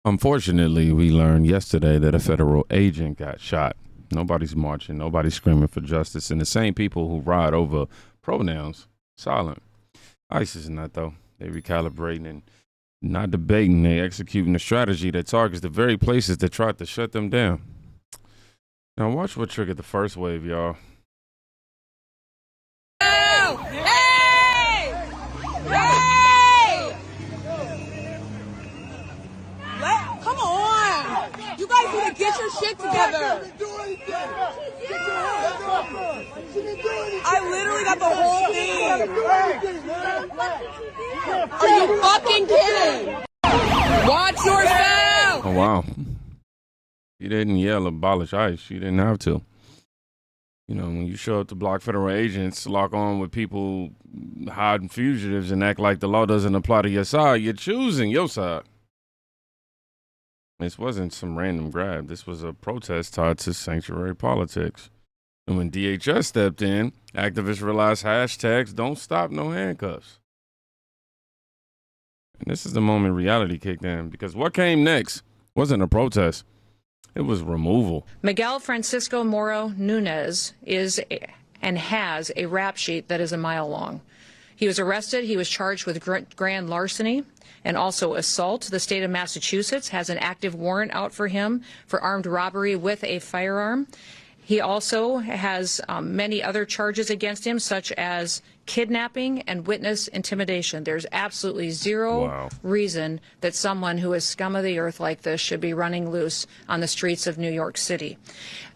Unfortunately, we learned yesterday that a federal agent got shot. Nobody's marching. Nobody's screaming for justice. And the same people who ride over pronouns, silent. ICE is not, though. They recalibrating and not debating. They executing a strategy that targets the very places that tried to shut them down. Now watch what triggered the first wave, y'all. Oh, hey! Hey! Come on! You guys need to get your shit together. I literally got the whole thing. Are you fucking kidding? Watch yourself! Oh, wow. You didn't yell abolish ICE. You didn't have to. You know, when you show up to block federal agents, lock on with people hiding fugitives and act like the law doesn't apply to your side, you're choosing your side. This wasn't some random grab. This was a protest tied to sanctuary politics. And when DHS stepped in, activists realized hashtags don't stop, no handcuffs. And this is the moment reality kicked in, because what came next wasn't a protest. It was removal. Miguel Francisco Moro Nunez is and has a rap sheet that is a mile long. He was arrested. He was charged with grand larceny and also assault. The state of Massachusetts has an active warrant out for him for armed robbery with a firearm. He also has many other charges against him, such as kidnapping and witness intimidation. There's absolutely zero reason that someone who is scum of the earth like this should be running loose on the streets of New York City.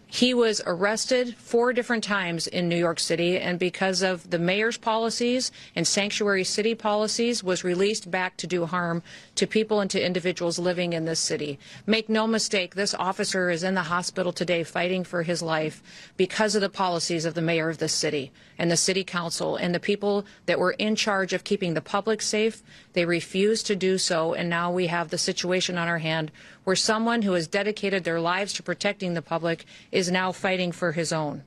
He was arrested 4 different times in New York City, and because of the mayor's policies and sanctuary city policies, was released back to do harm to people and to individuals living in this city. Make no mistake, this officer is in the hospital today fighting for his life because of the policies of the mayor of this city and the city council and the people that were in charge of keeping the public safe. They refused to do so, and now we have the situation on our hand where someone who has dedicated their lives to protecting the public is now fighting for his own.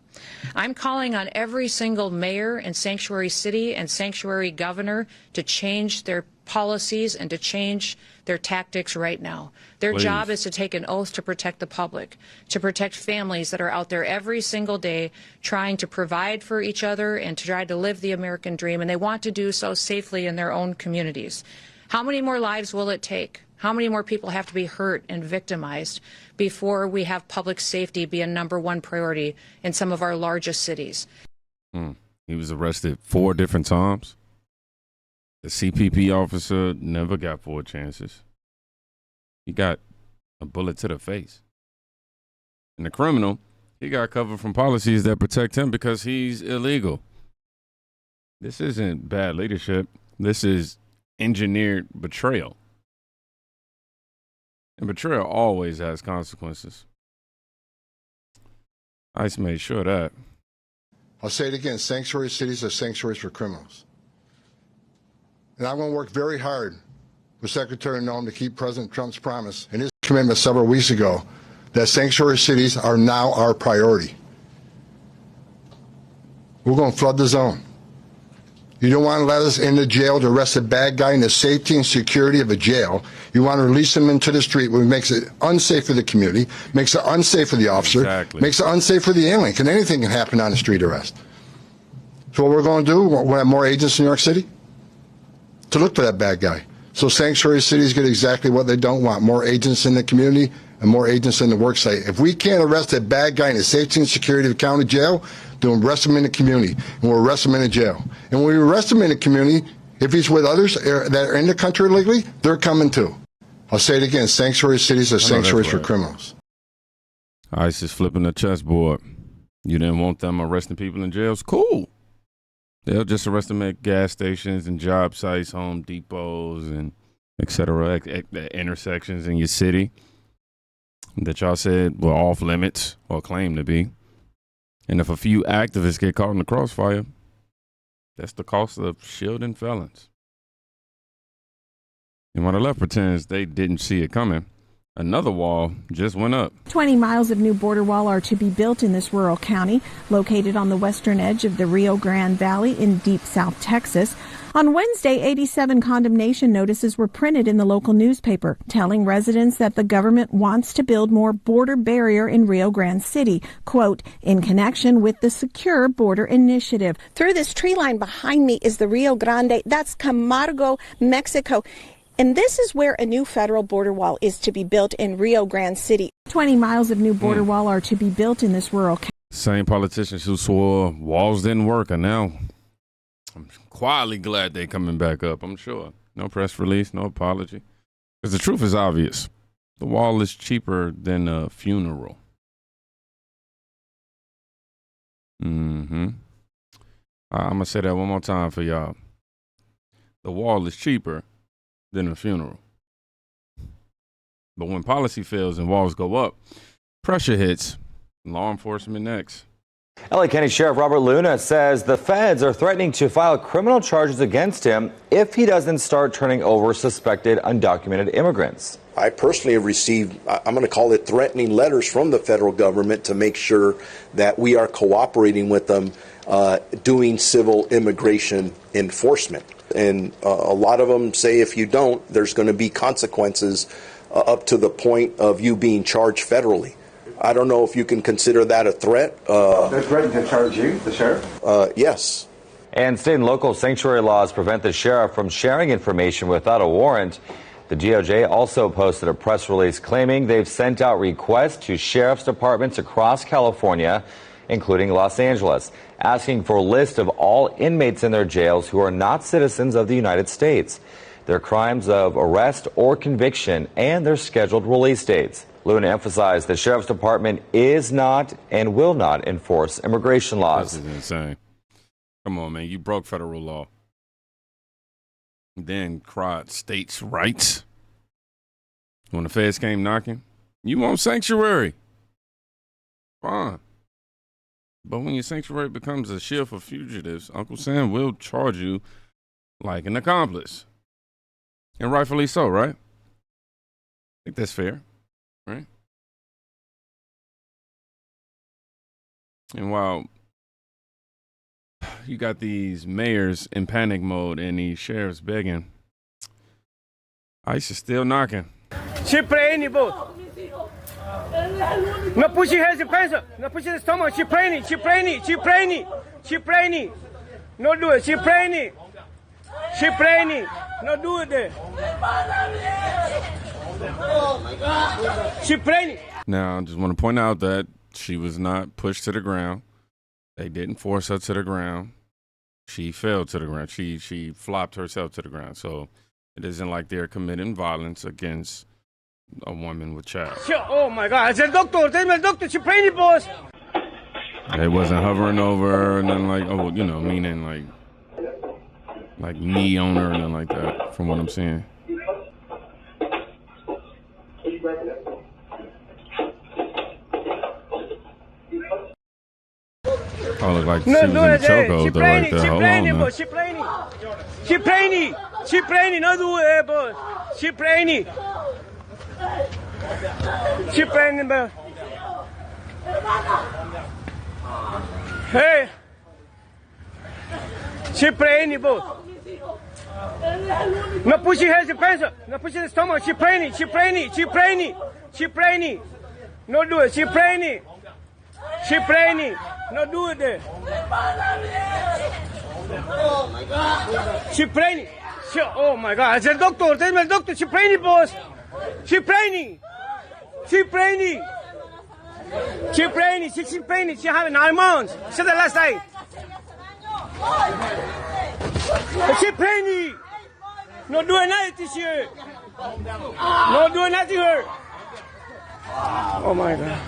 I'm calling on every single mayor and sanctuary city and sanctuary governor to change their policies and to change their tactics right now. Their job is to take an oath to protect the public, to protect families that are out there every single day trying to provide for each other and to try to live the American dream, and they want to do so safely in their own communities. How many more lives will it take? How many more people have to be hurt and victimized before we have public safety be a #1 priority in some of our largest cities? He was arrested 4 different times. The CPP officer never got 4 chances. He got a bullet to the face. And the criminal, he got covered from policies that protect him because he's illegal. This isn't bad leadership. This is engineered betrayal. And betrayal always has consequences. ICE made sure of that. I'll say it again, sanctuary cities are sanctuaries for criminals. And I'm going to work very hard with Secretary Noem to keep President Trump's promise and his commitment several weeks ago that sanctuary cities are now our priority. We're going to flood the zone. You don't want to let us into jail to arrest a bad guy in the safety and security of a jail. You want to release him into the street, which makes it unsafe for the community, makes it unsafe for the officer, makes it unsafe for the alien. Anything can happen on a street arrest. So what we're going to do, we'll have more agents in New York City to look for that bad guy. So sanctuary cities get exactly what they don't want, more agents in the community and more agents in the work site. If we can't arrest a bad guy in the safety and security of the county jail, then we'll arrest him in the community, and we'll arrest him in the jail. And when we arrest him in the community, if he's with others that are in the country illegally, they're coming too. I'll say it again, sanctuary cities are sanctuaries for criminals. ICE is flipping the chessboard. You didn't want them arresting people in jails? Cool. They'll just arrest them at gas stations and job sites, Home Depots, and et cetera, intersections in your city that y'all said were off limits or claim to be. And if a few activists get caught in the crossfire, that's the cost of shielding felons. And while the left pretends they didn't see it coming, Another wall just went up. 20 miles of new border wall are to be built in this rural county, located on the western edge of the Rio Grande Valley in deep South Texas. On Wednesday, 87 condemnation notices were printed in the local newspaper, telling residents that the government wants to build more border barrier in Rio Grande City, quote, in connection with the Secure Border Initiative. Through this tree line behind me is the Rio Grande. That's Camargo, Mexico. And this is where a new federal border wall is to be built in Rio Grande City. 20 miles of new border wall are to be built in this rural county. Same politicians who swore walls didn't work are now, I'm quietly glad they're coming back up, I'm sure. No press release, no apology. Because the truth is obvious. The wall is cheaper than a funeral. I'm going to say that one more time for y'all. The wall is cheaper than a funeral. But when policy fails and walls go up, pressure hits. Law enforcement next. LA County Sheriff Robert Luna says the feds are threatening to file criminal charges against him if he doesn't start turning over suspected undocumented immigrants. I personally have received, I'm going to call it threatening letters from the federal government to make sure that we are cooperating with them doing civil immigration enforcement. And a lot of them say if you don't, there's going to be consequences up to the point of you being charged federally. I don't know if you can consider that a threat. They're threatening to charge you, the sheriff? Yes. And state and local sanctuary laws prevent the sheriff from sharing information without a warrant. The DOJ also posted a press release claiming they've sent out requests to sheriff's departments across California, including Los Angeles, asking for a list of all inmates in their jails who are not citizens of the United States, their crimes of arrest or conviction, and their scheduled release dates. Luna emphasized the sheriff's department is not and will not enforce immigration laws. This is insane. Come on, man. You broke federal law. Then cried states' rights. When the feds came knocking, you want sanctuary. Fine. But when your sanctuary becomes a shield for fugitives, Uncle Sam will charge you like an accomplice. And rightfully so, right? I think that's fair, right? And while you got these mayors in panic mode and these sheriffs begging, ICE is still knocking. She praying, bro. No push your hands in pencil. No push the stomach. She praying. She praying. She praying. She praying. No do it. She praying. She praying. No do it there. She praying. Now, I just want to point out that she was not pushed to the ground. They didn't force her to the ground. She fell to the ground. She flopped herself to the ground. So it isn't like they're committing violence against a woman with child. Oh my God! I said, doctor, tell me, doctor, she praying, boss. They wasn't hovering over her and nothing like, oh, you know, meaning like knee on her and nothing like that, from what I'm seeing. Oh, look like she was in the chokehold though, right there. Hold on, man. She praying. She praying. She praying. No do it, boss. She praying. She praying, boss. Hey. She praying, boss. No push your hands in pencil. No push the stomach. She praying. She praying. She praying. She praying. No do it. She praying. She praying. No do it there. Oh my God. She praying. Oh my God. I said, doctor, tell me, doctor, she praying, boss. She praying. She praying. She praying. She praying. She having 9 months. She said that last night. She praying. No doing nothing this year. No doing nothing to her. Oh my God.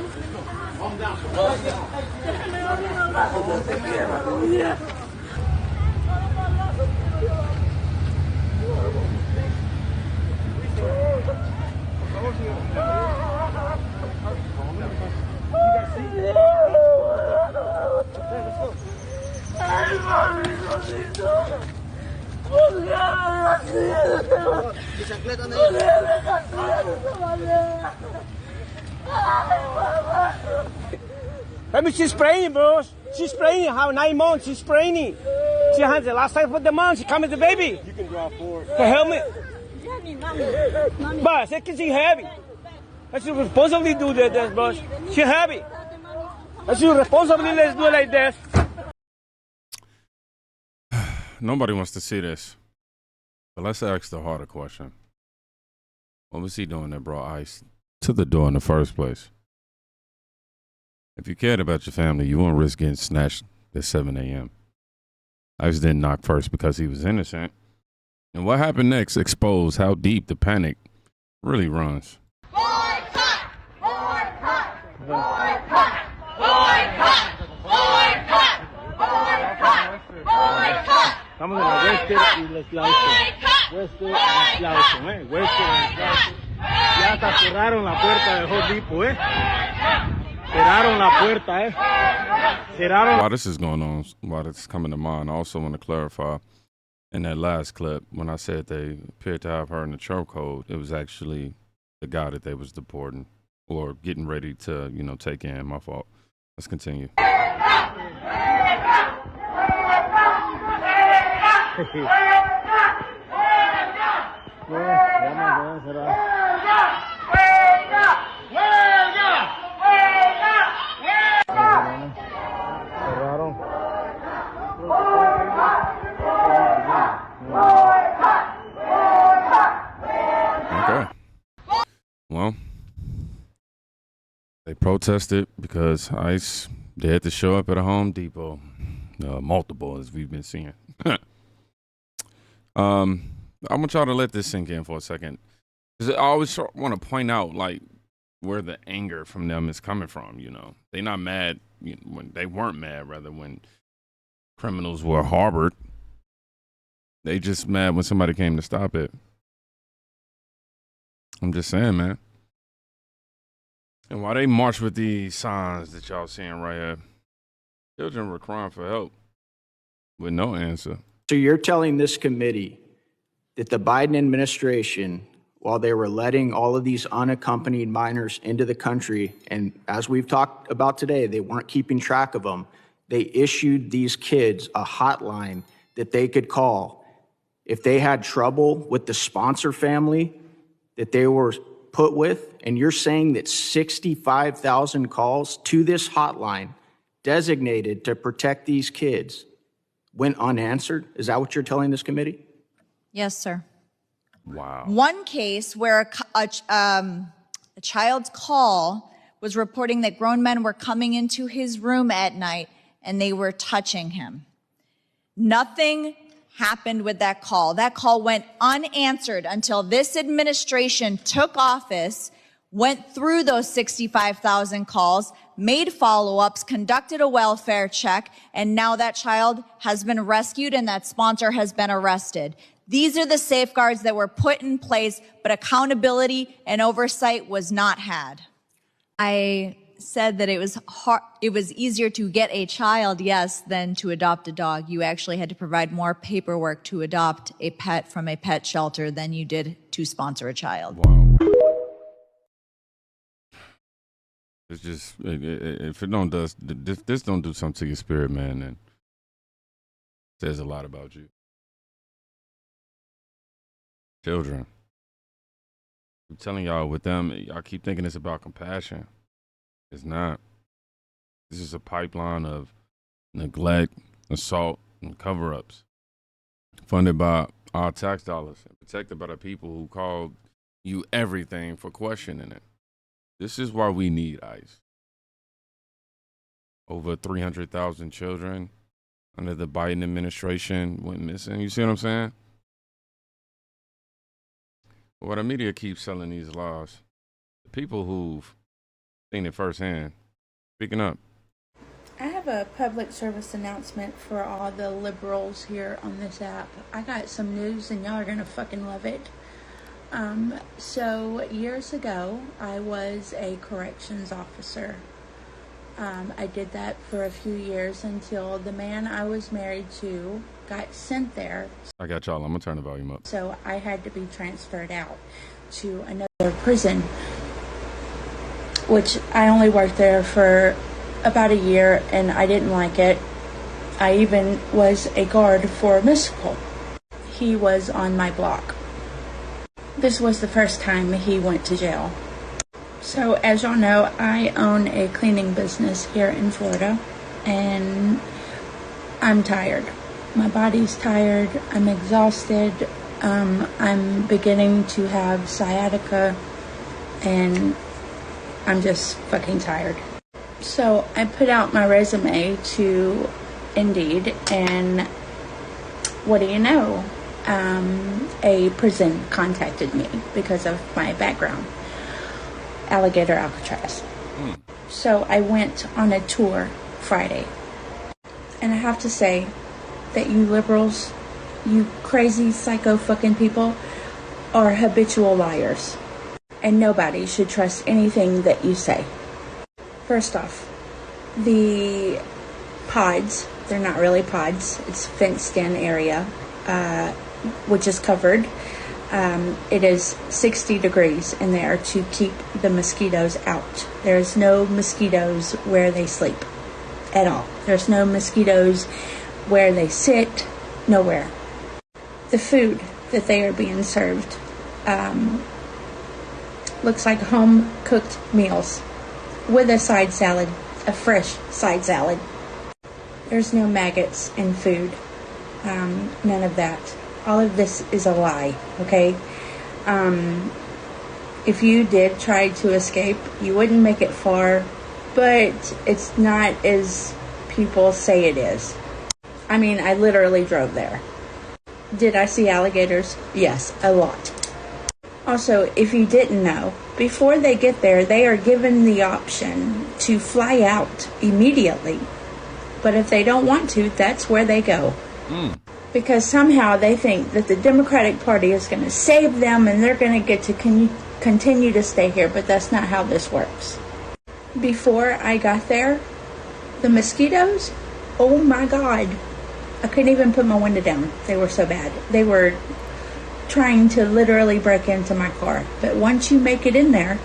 I mean, she's pregnant, bro. She's pregnant. How 9 months? She's pregnant. She has the last time for the month. She comes with the baby. You can draw forward. The helmet. But it's she's heavy. I should responsibly do this, boss. She's heavy. I should responsibly let's do it like this. Nobody wants to see this. But let's ask the harder question. What was he doing that brought ICE to the door in the first place? If you cared about your family, you wouldn't risk getting snatched at 7 a.m. ICE didn't knock first because he was innocent. And what happened next exposed how deep the panic really runs. Boycott! Boycott! Boycott! Boycott! Boycott! Boycott! Boycott! Estamos en la Western y les Western y les Western y ya hasta cerraron la puerta de Home Depot, Cerraron la puerta, Cerraron. While this is going on, while this is coming to mind, I also want to clarify in that last clip, when I said they appeared to have her in the chokehold, it was actually the guy that they was deporting or getting ready to, take in. My fault. Let's continue. Okay. Well, they protested because ICE, they had to show up at a Home Depot. Multiple, as we've been seeing. I want y'all to let this sink in for a second. Because I always want to point out, where the anger from them is coming from, They're not mad when they weren't mad, rather, when criminals were harbored. They just mad when somebody came to stop it. I'm just saying, man. And while they march with these signs that y'all seeing right here, children were crying for help with no answer. So you're telling this committee that the Biden administration, while they were letting all of these unaccompanied minors into the country, and as we've talked about today, they weren't keeping track of them, they issued these kids a hotline that they could call if they had trouble with the sponsor family that they were put with. And you're saying that 65,000 calls to this hotline designated to protect these kids went unanswered? Is that what you're telling this committee? Yes, sir. Wow. One case where a child's call was reporting that grown men were coming into his room at night and they were touching him. Nothing happened with that call. That call went unanswered until this administration took office, went through those 65,000 calls, made follow-ups, conducted a welfare check, and now that child has been rescued and that sponsor has been arrested. These are the safeguards that were put in place, but accountability and oversight was not had. I said that it was easier to get a child, yes, than to adopt a dog. You actually had to provide more paperwork to adopt a pet from a pet shelter than you did to sponsor a child. Wow. It's just, if it don't does this don't do something to your spirit, man, then it says a lot about you. Children. I'm telling y'all, with them, y'all keep thinking it's about compassion. It's not. This is a pipeline of neglect, assault, and cover-ups, funded by our tax dollars and protected by the people who called you everything for questioning it. This is why we need ICE. Over 300,000 children under the Biden administration went missing. You see what I'm saying? But what the media keeps selling these lies, the people who've seen it firsthand, speaking up. I have a public service announcement for all the liberals here on this app. I got some news and y'all are gonna fucking love it. So years ago, I was a corrections officer. I did that for a few years until the man I was married to got sent there. I got y'all. I'm going to turn the volume up. So I had to be transferred out to another prison. which I only worked there for about a year and I didn't like it. I even was a guard for Mystical. He was on my block. This was the first time he went to jail. So as y'all know, I own a cleaning business here in Florida, and I'm tired. My body's tired. I'm exhausted. I'm beginning to have sciatica, and I'm just fucking tired. So I put out my resume to Indeed, and what do you know? A prison contacted me because of my background. Alligator Alcatraz. So I went on a tour Friday. And I have to say that you liberals, you crazy psycho fucking people, are habitual liars. And nobody should trust anything that you say. First off, the pods, they're not really pods, it's fenced in area, which is covered. It is 60 degrees in there to keep the mosquitoes out. There's no mosquitoes where they sleep at all. There's no mosquitoes where they sit, nowhere. The food that they are being served looks like home-cooked meals with a side salad, a fresh side salad. There's no maggots in food, none of that. All of this is a lie, okay? If you did try to escape, you wouldn't make it far, but it's not as people say it is. I mean, I literally drove there. Did I see alligators? Yes, a lot. Also, if you didn't know, before they get there, they are given the option to fly out immediately. But if they don't want to, that's where they go. Because somehow they think that the Democratic Party is going to save them and they're going to get to continue to stay here, but that's not how this works. Before I got there, the mosquitoes, oh my God, I couldn't even put my window down. They were so bad. They were trying to literally break into my car. But once you make it in there,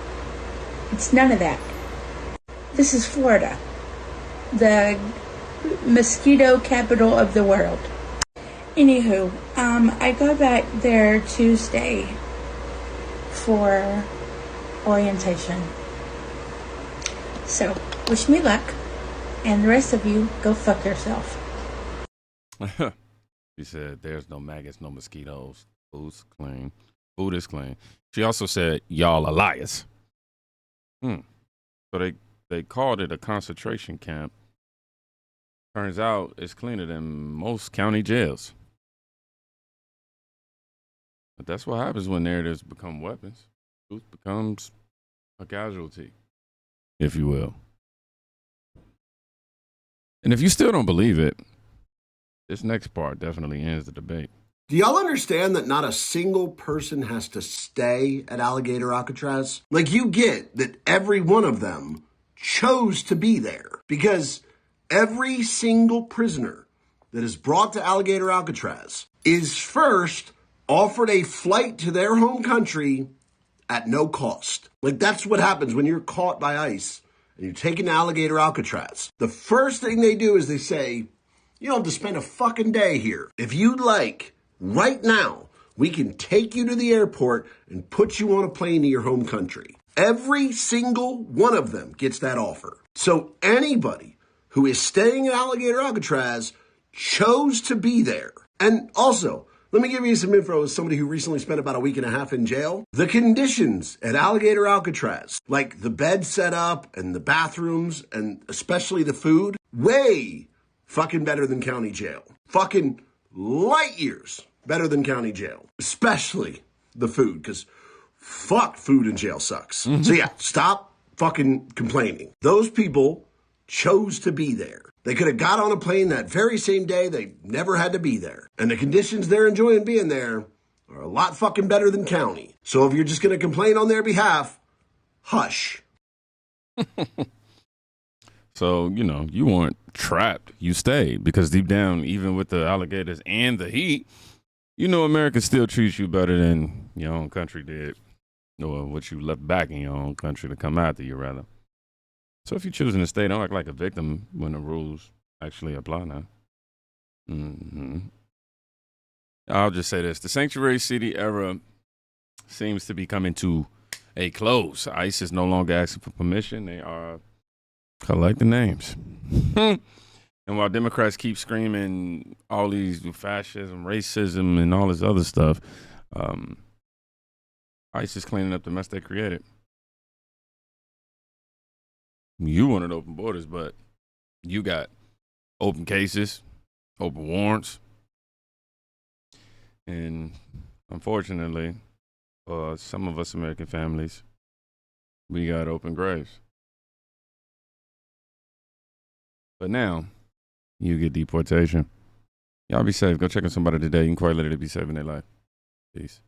it's none of that. This is Florida, the mosquito capital of the world. Anywho, I go back there Tuesday for orientation. So, wish me luck, and the rest of you, go fuck yourself. She said, there's no maggots, no mosquitoes. Food's clean. Food is clean. She also said, y'all are liars. So they called it a concentration camp. Turns out it's cleaner than most county jails. But that's what happens when narratives become weapons. Truth becomes a casualty, if you will. And if you still don't believe it, this next part definitely ends the debate. Do y'all understand that not a single person has to stay at Alligator Alcatraz? Like, you get that every one of them chose to be there, because every single prisoner that is brought to Alligator Alcatraz is first offered a flight to their home country at no cost. Like, that's what happens when you're caught by ICE and you're taken to Alligator Alcatraz. The first thing they do is they say, you don't have to spend a fucking day here. If you'd like, right now, we can take you to the airport and put you on a plane to your home country. Every single one of them gets that offer. So anybody who is staying at Alligator Alcatraz chose to be there. And also, let me give you some info as somebody who recently spent about a week and a half in jail. The conditions at Alligator Alcatraz, like the bed setup and the bathrooms and especially the food, way fucking better than county jail. Fucking light years better than county jail. Especially the food, because fuck, food in jail sucks. So yeah, stop fucking complaining. Those people chose to be there. They could have got on a plane that very same day. They never had to be there. And the conditions they're enjoying being there are a lot fucking better than county. So if you're just going to complain on their behalf, hush. So, you weren't trapped. You stayed, because deep down, even with the alligators and the heat, America still treats you better than your own country did. or what you left back in your own country to come after you, rather. So if you're choosing to stay, don't act like a victim when the rules actually apply now. I'll just say this. The sanctuary city era seems to be coming to a close. ICE is no longer asking for permission. They are collecting names. And while Democrats keep screaming all these fascism, racism, and all this other stuff, ICE is cleaning up the mess they created. You wanted open borders, but you got open cases, open warrants, and unfortunately, for some of us American families, we got open graves. But now, you get deportation. Y'all be safe. Go check on somebody today. You can quite literally be saving their life. Peace.